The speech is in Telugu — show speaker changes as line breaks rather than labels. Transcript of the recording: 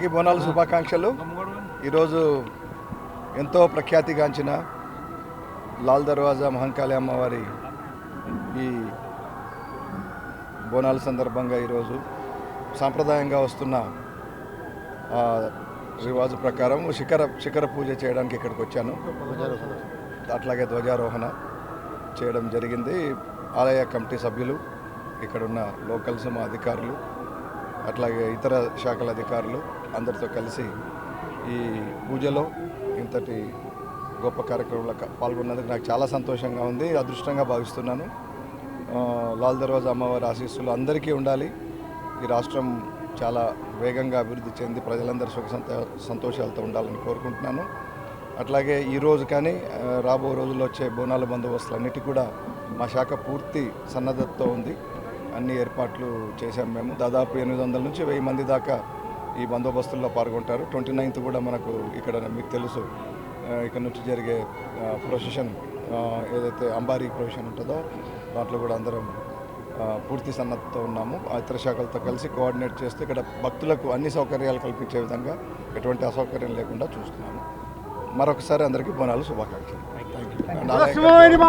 బోనాల శుభాకాంక్షలు. ఈరోజు ఎంతో ప్రఖ్యాతిగాంచిన లాల్ దర్వాజా మహంకాళి అమ్మవారి ఈ బోనాల సందర్భంగా ఈరోజు సాంప్రదాయంగా వస్తున్న రివాజు ప్రకారం శిఖర పూజ చేయడానికి ఇక్కడికి వచ్చాను. అట్లాగే ధ్వజారోహణ చేయడం జరిగింది. ఆలయ కమిటీ సభ్యులు, ఇక్కడున్న లోకల్స్, మా అధికారులు, అట్లాగే ఇతర శాఖల అధికారులు అందరితో కలిసి ఈ పూజలో ఇంతటి గొప్ప కార్యక్రమంలో పాల్గొన్నందుకు నాకు చాలా సంతోషంగా ఉంది, అదృష్టంగా భావిస్తున్నాను. లాల్ దర్వాజా అమ్మవారి ఆశీస్సులు అందరికీ ఉండాలి. ఈ రాష్ట్రం చాలా వేగంగా అభివృద్ధి చెంది ప్రజలందరూ సుఖ సంతోషాలతో ఉండాలని కోరుకుంటున్నాను. అట్లాగే ఈరోజు కానీ రాబో రోజుల్లో వచ్చే బోనాల బందోబస్తులన్నిటి కూడా మా శాఖ పూర్తి సన్నద్ధతతో ఉంది. అన్ని ఏర్పాట్లు చేశాము. మేము దాదాపు 800 నుంచి 1000 మంది దాకా ఈ బందోబస్తుల్లో పాల్గొంటారు. 29th కూడా మనకు ఇక్కడ మీకు తెలుసు ఇక్కడ నుంచి జరిగే ప్రొసెషన్ ఏదైతే అంబారీ ప్రొసెషన్ ఉంటుందో దాంట్లో కూడా అందరం పూర్తి సన్నద్ధతో ఉన్నాము. ఇతర శాఖలతో కలిసి కోఆర్డినేట్ చేస్తూ ఇక్కడ భక్తులకు అన్ని సౌకర్యాలు కల్పించే విధంగా ఎటువంటి అసౌకర్యం లేకుండా చూస్తున్నాము. మరొకసారి అందరికీ బోనాలు శుభాకాంక్షలు. Thank you.